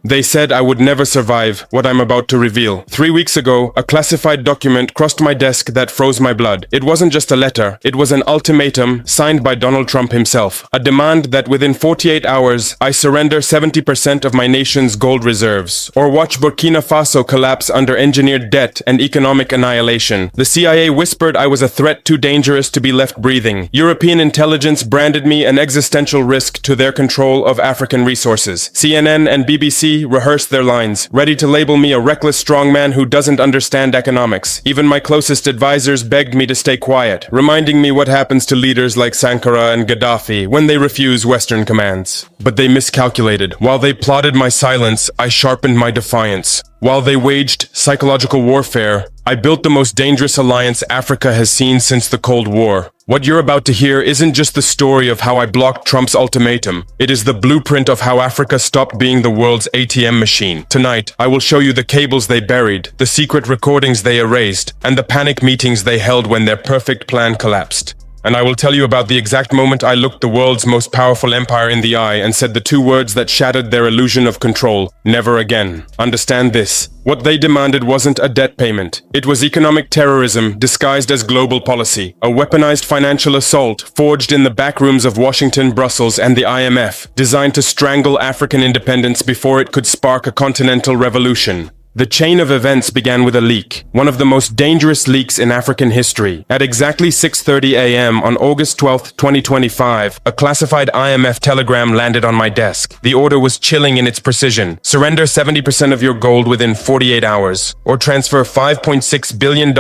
They said I would never survive what I'm about to reveal. 3 weeks ago, a classified document crossed my desk that froze my blood. It wasn't just a letter, it was an ultimatum signed by Donald Trump himself. A demand that within 48 hours, I surrender 70% of my nation's gold reserves, or watch Burkina Faso collapse under engineered debt and economic annihilation. The CIA whispered I was a threat too dangerous to be left breathing. European intelligence branded me an existential risk to their control of African resources. CNN and BBC rehearsed their lines, ready to label me a reckless strongman who doesn't understand economics. Even my closest advisors begged me to stay quiet, reminding me what happens to leaders like Sankara and Gaddafi when they refuse Western commands. But they miscalculated. While they plotted my silence, I sharpened my defiance. While they waged psychological warfare, I built the most dangerous alliance Africa has seen since the Cold War. What you're about to hear isn't just the story of how I blocked Trump's ultimatum. It is the blueprint of how Africa stopped being the world's ATM machine. Tonight, I will show you the cables they buried, the secret recordings they erased, and the panic meetings they held when their perfect plan collapsed. And I will tell you about the exact moment I looked the world's most powerful empire in the eye and said the two words that shattered their illusion of control: never again. Understand this. What they demanded wasn't a debt payment. It was economic terrorism disguised as global policy. A weaponized financial assault forged in the backrooms of Washington, Brussels, and the IMF, designed to strangle African independence before it could spark a continental revolution. The chain of events began with a leak, one of the most dangerous leaks in African history. At exactly 6:30 a.m. on August 12, 2025, a classified IMF telegram landed on my desk. The order was chilling in its precision. Surrender 70% of your gold within 48 hours, or transfer $5.6 billion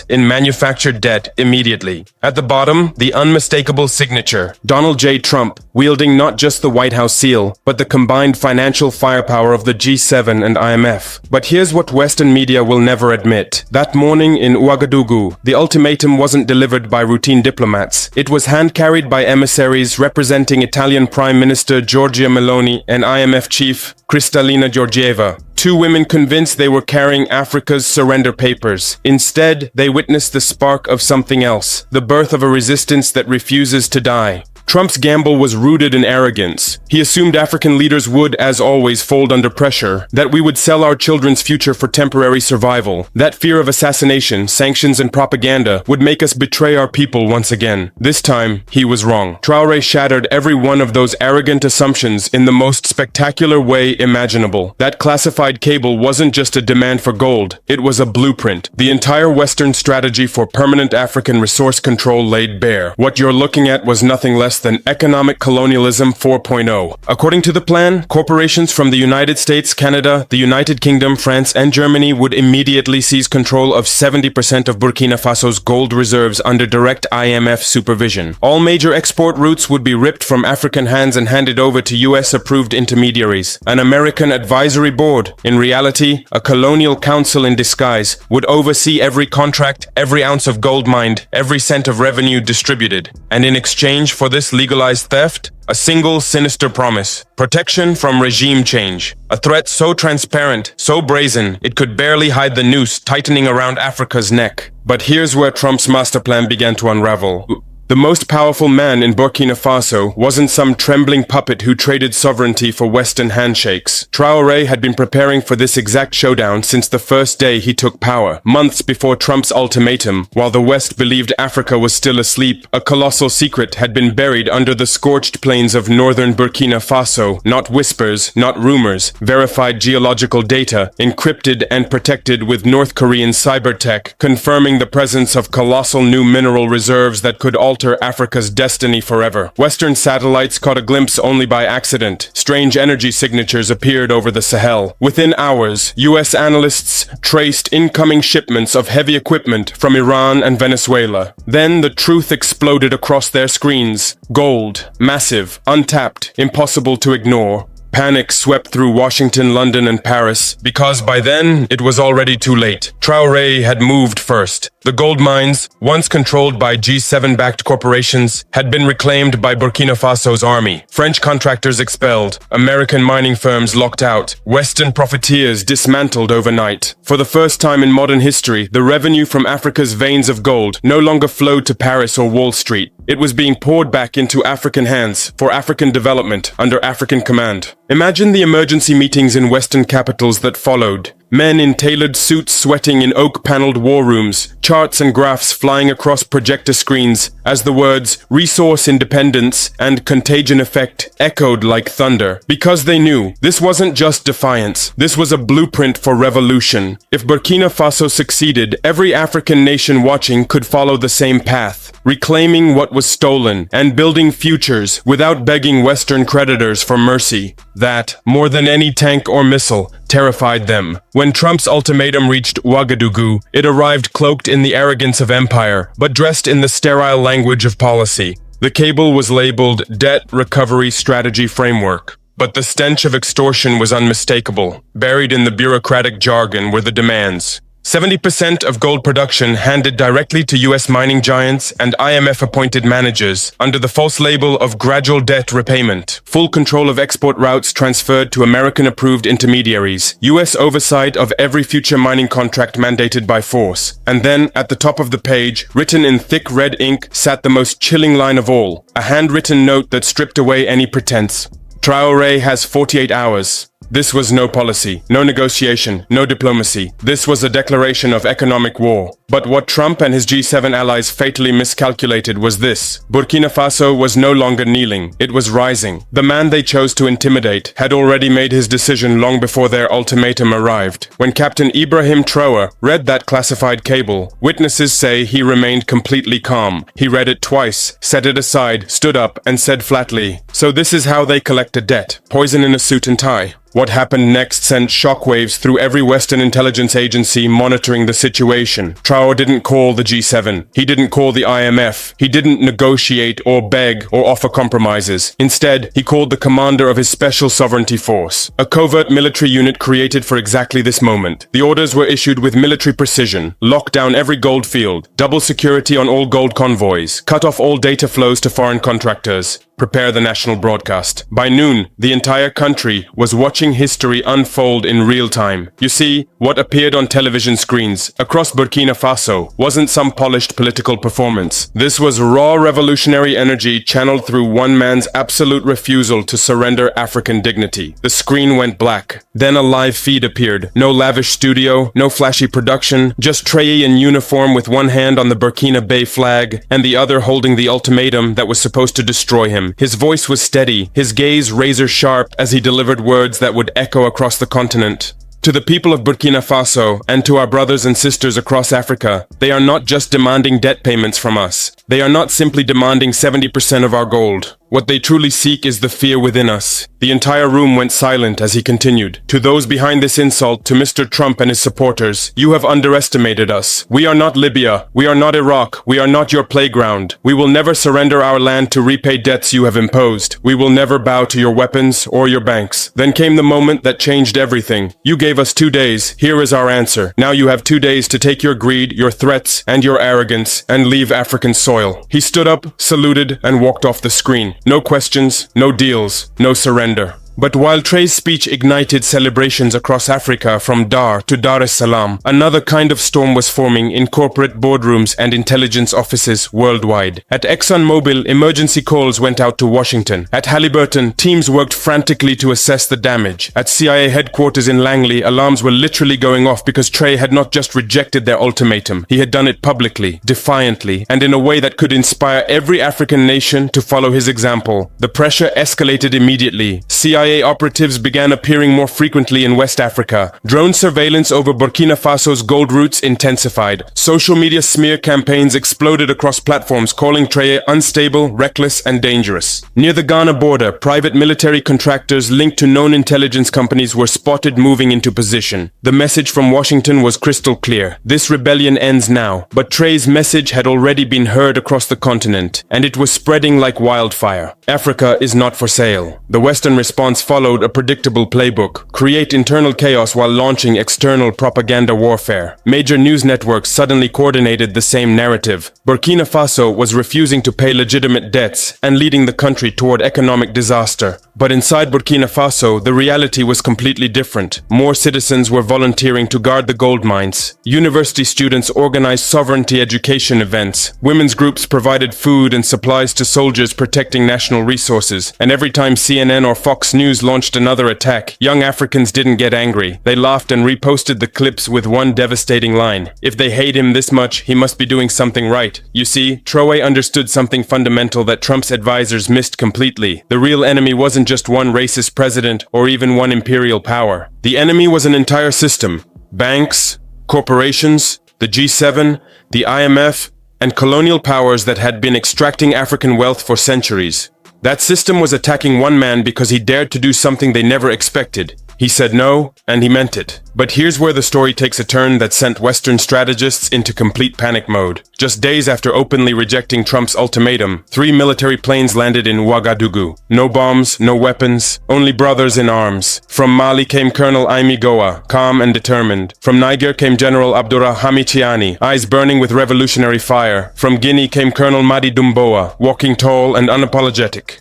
in manufactured debt immediately. At the bottom, the unmistakable signature, Donald J. Trump, wielding not just the White House seal, but the combined financial firepower of the G7 and IMF. But here's what Western media will never admit. That morning in Ouagadougou, the ultimatum wasn't delivered by routine diplomats. It was hand-carried by emissaries representing Italian Prime Minister Giorgia Meloni and IMF chief Kristalina Georgieva. Two women convinced they were carrying Africa's surrender papers. Instead, they witnessed the spark of something else, the birth of a resistance that refuses to die. Trump's gamble was rooted in arrogance. He assumed African leaders would, as always, fold under pressure, that we would sell our children's future for temporary survival, that fear of assassination, sanctions, and propaganda would make us betray our people once again. This time, he was wrong. Traore shattered every one of those arrogant assumptions in the most spectacular way imaginable. That classified cable wasn't just a demand for gold, it was a blueprint. The entire Western strategy for permanent African resource control laid bare. What you're looking at was nothing less than economic colonialism 4.0. According to the plan, corporations from the United States, Canada, the United Kingdom, France, and Germany would immediately seize control of 70% of Burkina Faso's gold reserves under direct IMF supervision. All major export routes would be ripped from African hands and handed over to US-approved intermediaries. An American advisory board, in reality, a colonial council in disguise, would oversee every contract, every ounce of gold mined, every cent of revenue distributed. And in exchange for this legalized theft, a single sinister promise: protection from regime change. A threat so transparent, so brazen, it could barely hide the noose tightening around Africa's neck. But here's where Trump's master plan began to unravel. The most powerful man in Burkina Faso wasn't some trembling puppet who traded sovereignty for Western handshakes. Traore had been preparing for this exact showdown since the first day he took power. Months before Trump's ultimatum, while the West believed Africa was still asleep, a colossal secret had been buried under the scorched plains of northern Burkina Faso. Not whispers, not rumors, verified geological data, encrypted and protected with North Korean cyber tech, confirming the presence of colossal new mineral reserves that could alter Africa's destiny forever. Western satellites caught a glimpse only by accident. Strange energy signatures appeared over the Sahel. Within hours, US analysts traced incoming shipments of heavy equipment from Iran and Venezuela. Then the truth exploded across their screens. Gold, massive, untapped, impossible to ignore. Panic swept through Washington, London, and Paris, because by then, it was already too late. Traore had moved first. The gold mines, once controlled by G7-backed corporations, had been reclaimed by Burkina Faso's army. French contractors expelled, American mining firms locked out, Western profiteers dismantled overnight. For the first time in modern history, the revenue from Africa's veins of gold no longer flowed to Paris or Wall Street. It was being poured back into African hands for African development under African command. Imagine the emergency meetings in Western capitals that followed. Men in tailored suits sweating in oak-paneled war rooms, charts and graphs flying across projector screens as the words resource independence and contagion effect echoed like thunder. Because they knew this wasn't just defiance, this was a blueprint for revolution. If Burkina Faso succeeded, every African nation watching could follow the same path, reclaiming what was stolen and building futures without begging Western creditors for mercy. That, more than any tank or missile, terrified them. When Trump's ultimatum reached Ouagadougou, it arrived cloaked in the arrogance of empire, but dressed in the sterile language of policy. The cable was labeled Debt Recovery Strategy Framework. But the stench of extortion was unmistakable. Buried in the bureaucratic jargon were the demands. 70% of gold production handed directly to US mining giants and IMF-appointed managers under the false label of gradual debt repayment. Full control of export routes transferred to American-approved intermediaries. US oversight of every future mining contract mandated by force. And then, at the top of the page, written in thick red ink, sat the most chilling line of all. A handwritten note that stripped away any pretense. Traore has 48 hours. This was no policy, no negotiation, no diplomacy. This was a declaration of economic war. But what Trump and his G7 allies fatally miscalculated was this. Burkina Faso was no longer kneeling, it was rising. The man they chose to intimidate had already made his decision long before their ultimatum arrived. When Captain Ibrahim Traoré read that classified cable, witnesses say he remained completely calm. He read it twice, set it aside, stood up, and said flatly, "So this is how they collect a debt. Poison in a suit and tie." What happened next sent shockwaves through every Western intelligence agency monitoring the situation. Traore didn't call the G7. He didn't call the IMF. He didn't negotiate or beg or offer compromises. Instead, he called the commander of his Special Sovereignty Force, a covert military unit created for exactly this moment. The orders were issued with military precision: lock down every gold field, double security on all gold convoys, cut off all data flows to foreign contractors, prepare the national broadcast. By noon, the entire country was watching history unfold in real time. You see, what appeared on television screens across Burkina Faso wasn't some polished political performance. This was raw revolutionary energy channeled through one man's absolute refusal to surrender African dignity. The screen went black. Then a live feed appeared. No lavish studio, no flashy production, just Traoré in uniform with one hand on the Burkina Bay flag and the other holding the ultimatum that was supposed to destroy him. His voice was steady, his gaze razor sharp as he delivered words that would echo across the continent. To the people of Burkina Faso and to our brothers and sisters across Africa, they are not just demanding debt payments from us. They are not simply demanding 70% of our gold. What they truly seek is the fear within us. The entire room went silent as he continued. To those behind this insult, to Mr. Trump and his supporters, you have underestimated us. We are not Libya. We are not Iraq. We are not your playground. We will never surrender our land to repay debts you have imposed. We will never bow to your weapons or your banks. Then came the moment that changed everything. You gave us 2 days. Here is our answer. Now you have 2 days to take your greed, your threats, and your arrogance and leave African soil. He stood up, saluted, and walked off the screen. No questions, no deals, no surrender. But while Traoré's speech ignited celebrations across Africa from Dar to Dar es Salaam, another kind of storm was forming in corporate boardrooms and intelligence offices worldwide. At ExxonMobil, emergency calls went out to Washington. At Halliburton, teams worked frantically to assess the damage. At CIA headquarters in Langley, alarms were literally going off because Traoré had not just rejected their ultimatum. He had done it publicly, defiantly, and in a way that could inspire every African nation to follow his example. The pressure escalated immediately. CIA operatives began appearing more frequently in West Africa. Drone surveillance over Burkina Faso's gold routes intensified. Social media smear campaigns exploded across platforms calling Traoré unstable, reckless, and dangerous. Near the Ghana border, private military contractors linked to known intelligence companies were spotted moving into position. The message from Washington was crystal clear. This rebellion ends now. But Traoré's message had already been heard across the continent, and it was spreading like wildfire. Africa is not for sale. The Western response response followed a predictable playbook: create internal chaos while launching external propaganda warfare. Major news networks suddenly coordinated the same narrative. Burkina Faso was refusing to pay legitimate debts and leading the country toward economic disaster. But inside Burkina Faso, the reality was completely different. More citizens were volunteering to guard the gold mines. University students organized sovereignty education events. Women's groups provided food and supplies to soldiers protecting national resources. And every time CNN or Fox News launched another attack, young Africans didn't get angry. They laughed and reposted the clips with one devastating line: "If they hate him this much, he must be doing something right." You see, Traore understood something fundamental that Trump's advisors missed completely. The real enemy wasn't just one racist president or even one imperial power. The enemy was an entire system: banks, corporations, the G7, the IMF, and colonial powers that had been extracting African wealth for centuries. That system was attacking one man because he dared to do something they never expected. He said no, and he meant it. But here's where the story takes a turn that sent Western strategists into complete panic mode. Just days after openly rejecting Trump's ultimatum, 3 military planes landed in Ouagadougou. No bombs, no weapons, only brothers in arms. From Mali came Colonel Aimi Goa, calm and determined. From Niger came General Abdourahmane Tiani, eyes burning with revolutionary fire. From Guinea came Colonel Madi Doumbouya, walking tall and unapologetic.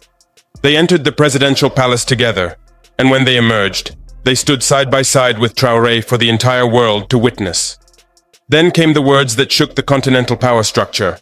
They entered the presidential palace together, and when they emerged, they stood side by side with Traore for the entire world to witness. Then came the words that shook the continental power structure: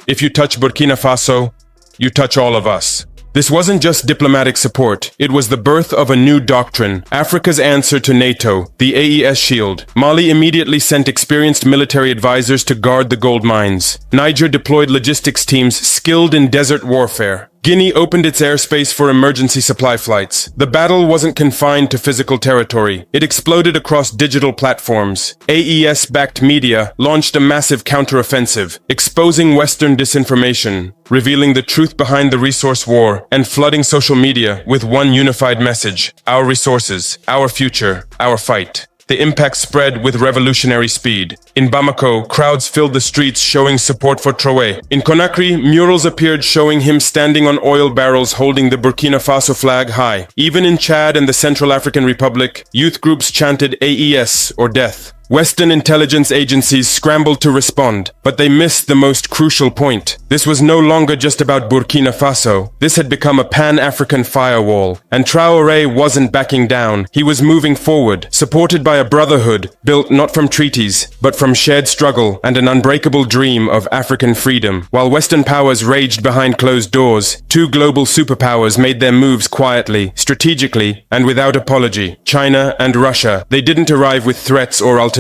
"If you touch Burkina Faso, you touch all of us." This wasn't just diplomatic support, it was the birth of a new doctrine, Africa's answer to NATO, the AES shield. Mali immediately sent experienced military advisors to guard the gold mines. Niger deployed logistics teams skilled in desert warfare. Guinea opened its airspace for emergency supply flights. The battle wasn't confined to physical territory. It exploded across digital platforms. AES-backed media launched a massive counteroffensive, exposing Western disinformation, revealing the truth behind the resource war, and flooding social media with one unified message: our resources, our future, our fight. The impact spread with revolutionary speed. In Bamako, crowds filled the streets showing support for Traore. In Conakry, murals appeared showing him standing on oil barrels holding the Burkina Faso flag high. Even in Chad and the Central African Republic, youth groups chanted AES or death. Western intelligence agencies scrambled to respond, but they missed the most crucial point. This was no longer just about Burkina Faso. This had become a pan-African firewall, and Traore wasn't backing down. He was moving forward, supported by a brotherhood built not from treaties, but from shared struggle and an unbreakable dream of African freedom. While Western powers raged behind closed doors, 2 global superpowers made their moves quietly, strategically, and without apology. China and Russia. They didn't arrive with threats or ultimatums.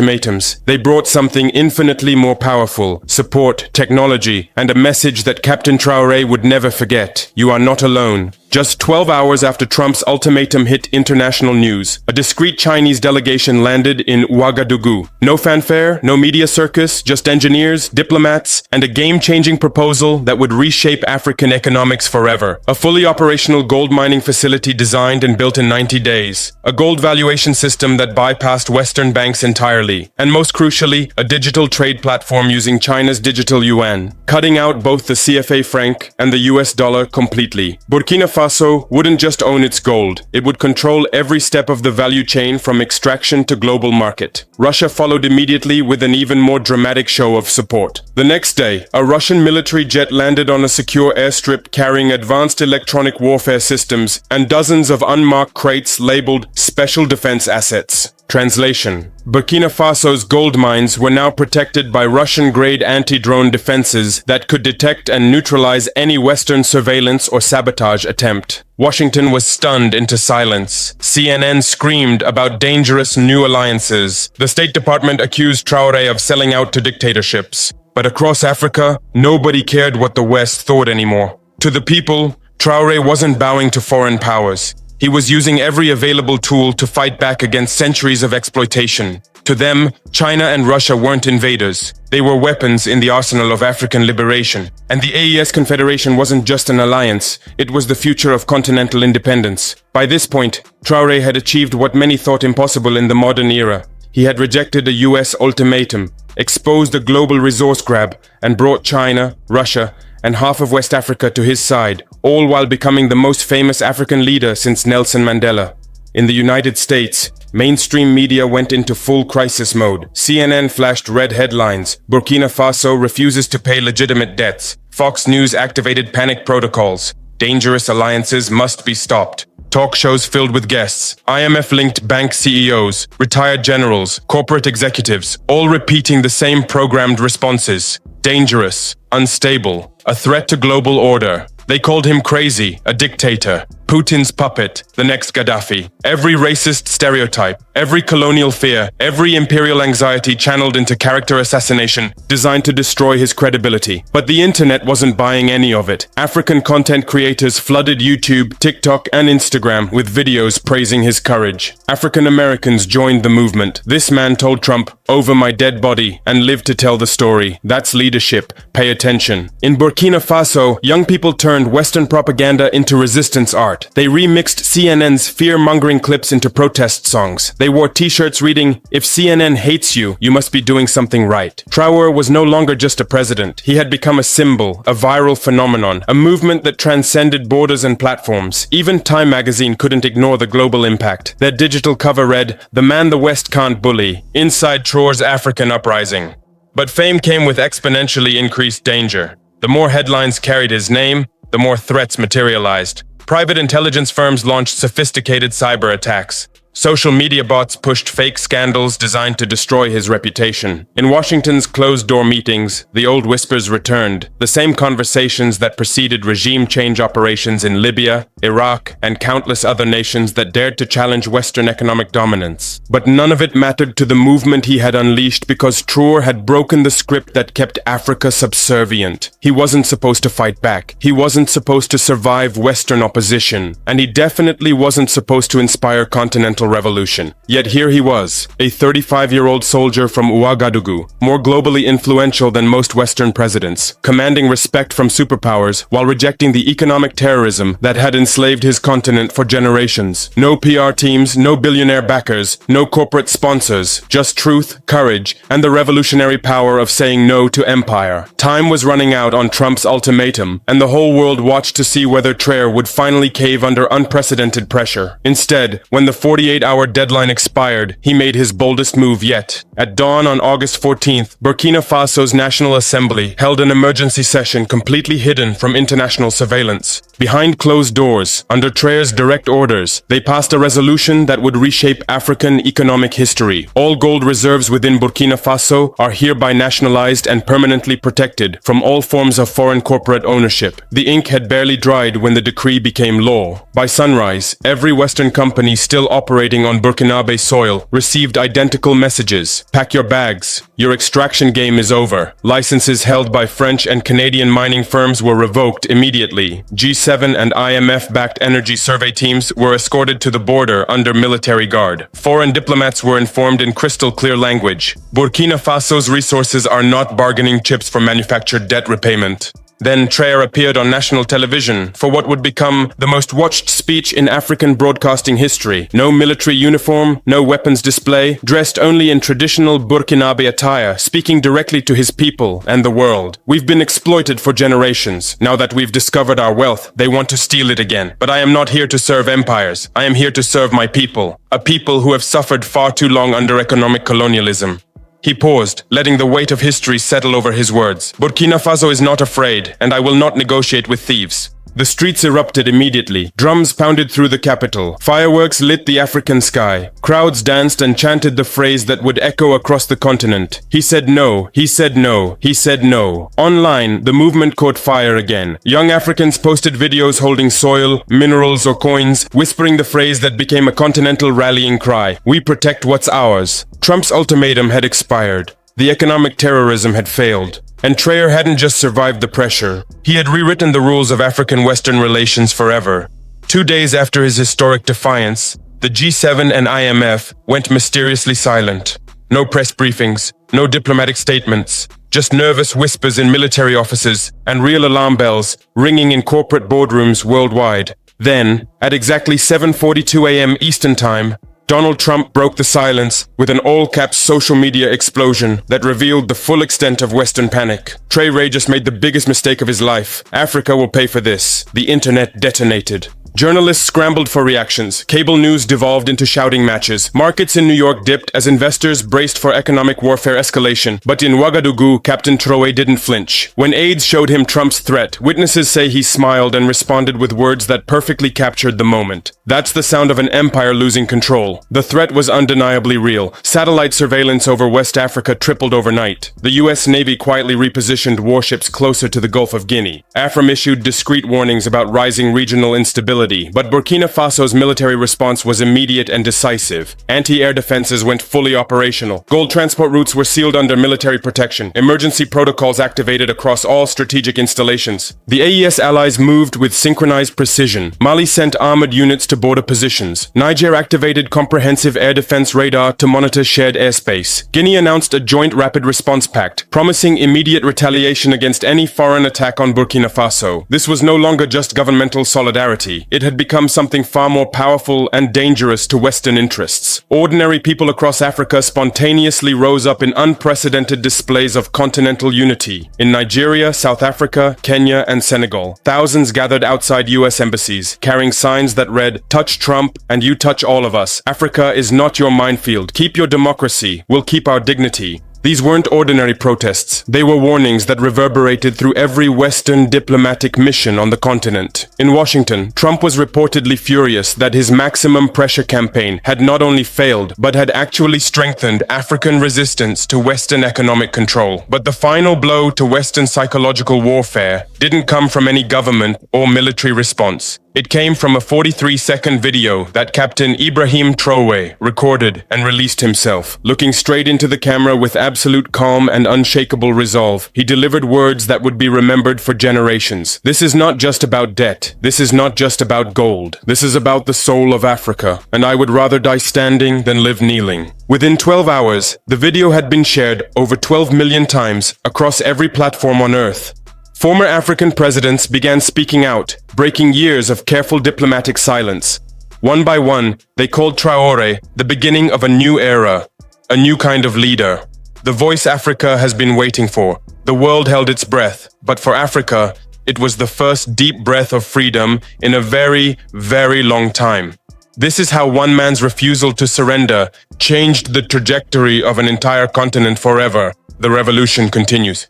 They brought something infinitely more powerful: support, technology, and a message that Captain Traore would never forget: you are not alone. Just 12 hours after Trump's ultimatum hit international news, a discreet Chinese delegation landed in Ouagadougou. No fanfare, no media circus, just engineers, diplomats, and a game-changing proposal that would reshape African economics forever. A fully operational gold mining facility designed and built in 90 days. A gold valuation system that bypassed Western banks entirely. And most crucially, a digital trade platform using China's digital yuan, cutting out both the CFA franc and the US dollar completely. Burkina Faso wouldn't just own its gold, it would control every step of the value chain from extraction to global market. Russia followed immediately with an even more dramatic show of support. The next day, a Russian military jet landed on a secure airstrip carrying advanced electronic warfare systems and dozens of unmarked crates labeled special defense assets. Translation: Burkina Faso's gold mines were now protected by Russian-grade anti-drone defenses that could detect and neutralize any Western surveillance or sabotage attempt. Washington was stunned into silence. CNN screamed about dangerous new alliances. The State Department accused Traore of selling out to dictatorships. But across Africa, nobody cared what the West thought anymore. To the people, Traore wasn't bowing to foreign powers. He was using every available tool to fight back against centuries of exploitation. To them, China and Russia weren't invaders. They were weapons in the arsenal of African liberation. And the AES Confederation wasn't just an alliance, it was the future of continental independence. By this point, Traore had achieved what many thought impossible in the modern era. He had rejected a US ultimatum, exposed a global resource grab, and brought China, Russia, and half of West Africa to his side, all while becoming the most famous African leader since Nelson Mandela. In the United States, mainstream media went into full crisis mode. CNN flashed red headlines. Burkina Faso refuses to pay legitimate debts. Fox News activated panic protocols. Dangerous alliances must be stopped. Talk shows filled with guests, IMF-linked bank CEOs, retired generals, corporate executives, all repeating the same programmed responses. Dangerous, unstable, a threat to global order. They called him crazy, a dictator, Putin's puppet, the next Gaddafi. Every racist stereotype, every colonial fear, every imperial anxiety channeled into character assassination, designed to destroy his credibility. But the internet wasn't buying any of it. African content creators flooded YouTube, TikTok, and Instagram with videos praising his courage. African Americans joined the movement. This man told Trump, "Over my dead body," and lived to tell the story. That's leadership. Pay attention. In Burkina Faso, young people turned Western propaganda into resistance art. They remixed CNN's fear-mongering clips into protest songs. They wore t-shirts reading, "If CNN hates you, you must be doing something right." Traore was no longer just a president. He had become a symbol, a viral phenomenon, a movement that transcended borders and platforms. Even Time magazine couldn't ignore the global impact. Their digital cover read, "The man the West can't bully. Inside Traore's African uprising." But fame came with exponentially increased danger. The more headlines carried his name, the more threats materialized. Private intelligence firms launched sophisticated cyber attacks. Social media bots pushed fake scandals designed to destroy his reputation. In Washington's closed-door meetings, the old whispers returned, the same conversations that preceded regime change operations in Libya, Iraq, and countless other nations that dared to challenge Western economic dominance. But none of it mattered to the movement he had unleashed because Traore had broken the script that kept Africa subservient. He wasn't supposed to fight back. He wasn't supposed to survive Western opposition. And he definitely wasn't supposed to inspire continental revolution. Yet here he was, a 35-year-old soldier from Ouagadougou, more globally influential than most Western presidents, commanding respect from superpowers while rejecting the economic terrorism that had enslaved his continent for generations. No PR teams, no billionaire backers, no corporate sponsors, just truth, courage, and the revolutionary power of saying no to empire. Time was running out on Trump's ultimatum, and the whole world watched to see whether Traore would finally cave under unprecedented pressure. Instead, when the 48-hour deadline expired, he made his boldest move yet. At dawn on August 14th, Burkina Faso's National Assembly held an emergency session completely hidden from international surveillance. Behind closed doors, under Traore's direct orders, they passed a resolution that would reshape African economic history. All gold reserves within Burkina Faso are hereby nationalized and permanently protected from all forms of foreign corporate ownership. The ink had barely dried when the decree became law. By sunrise, every Western company still operating on Burkinabe soil received identical messages. Pack your bags. Your extraction game is over. Licenses held by French and Canadian mining firms were revoked immediately. G7 and IMF-backed energy survey teams were escorted to the border under military guard. Foreign diplomats were informed in crystal clear language. Burkina Faso's resources are not bargaining chips for manufactured debt repayment. Then Traore appeared on national television for what would become the most watched speech in African broadcasting history. No military uniform, no weapons display, dressed only in traditional Burkinabe attire, speaking directly to his people and the world. "We've been exploited for generations. Now that we've discovered our wealth, they want to steal it again. But I am not here to serve empires. I am here to serve my people, a people who have suffered far too long under economic colonialism." He paused, letting the weight of history settle over his words. "Burkina Faso is not afraid, and I will not negotiate with thieves." The streets erupted immediately. Drums pounded through the capital. Fireworks lit the African sky. Crowds danced and chanted the phrase that would echo across the continent. He said no, he said no, he said no. Online, the movement caught fire again. Young Africans posted videos holding soil, minerals, or coins, whispering the phrase that became a continental rallying cry. "We protect what's ours." Trump's ultimatum had expired. The economic terrorism had failed. And Traore hadn't just survived the pressure. He had rewritten the rules of African-Western relations forever. 2 days after his historic defiance, the G7 and IMF went mysteriously silent. No press briefings, no diplomatic statements, just nervous whispers in military offices and real alarm bells ringing in corporate boardrooms worldwide. Then, at exactly 7:42 a.m. Eastern Time, Donald Trump broke the silence with an all-caps social media explosion that revealed the full extent of Western panic. Traore just made the biggest mistake of his life. Africa will pay for this. The internet detonated. Journalists scrambled for reactions. Cable news devolved into shouting matches. Markets in New York dipped as investors braced for economic warfare escalation. But in Ouagadougou, Captain Traore didn't flinch. When aides showed him Trump's threat, witnesses say he smiled and responded with words that perfectly captured the moment. That's the sound of an empire losing control. The threat was undeniably real. Satellite surveillance over West Africa tripled overnight. The US Navy quietly repositioned warships closer to the Gulf of Guinea. AFRIM issued discreet warnings about rising regional instability. But Burkina Faso's military response was immediate and decisive. Anti-air defenses went fully operational. Gold transport routes were sealed under military protection. Emergency protocols activated across all strategic installations. The AES allies moved with synchronized precision. Mali sent armored units to border positions. Niger activated comprehensive air defense radar to monitor shared airspace. Guinea announced a joint rapid response pact, promising immediate retaliation against any foreign attack on Burkina Faso. This was no longer just governmental solidarity. It had become something far more powerful and dangerous to Western interests. Ordinary people across Africa spontaneously rose up in unprecedented displays of continental unity. In Nigeria, South Africa, Kenya, and Senegal, thousands gathered outside US embassies, carrying signs that read, "Touch Trump, and you touch all of us. Africa is not your minefield. Keep your democracy. We'll keep our dignity." These weren't ordinary protests. They were warnings that reverberated through every Western diplomatic mission on the continent. In Washington, Trump was reportedly furious that his maximum pressure campaign had not only failed, but had actually strengthened African resistance to Western economic control. But the final blow to Western psychological warfare didn't come from any government or military response. It came from a 43-second video that Captain Ibrahim Traoré recorded and released himself. Looking straight into the camera with absolute calm and unshakable resolve, he delivered words that would be remembered for generations. This is not just about debt. This is not just about gold. This is about the soul of Africa, and I would rather die standing than live kneeling. Within 12 hours, the video had been shared over 12 million times across every platform on Earth. Former African presidents began speaking out, breaking years of careful diplomatic silence. One by one, they called Traore the beginning of a new era, a new kind of leader. The voice Africa has been waiting for. The world held its breath, but for Africa, it was the first deep breath of freedom in a very, very long time. This is how one man's refusal to surrender changed the trajectory of an entire continent forever. The revolution continues.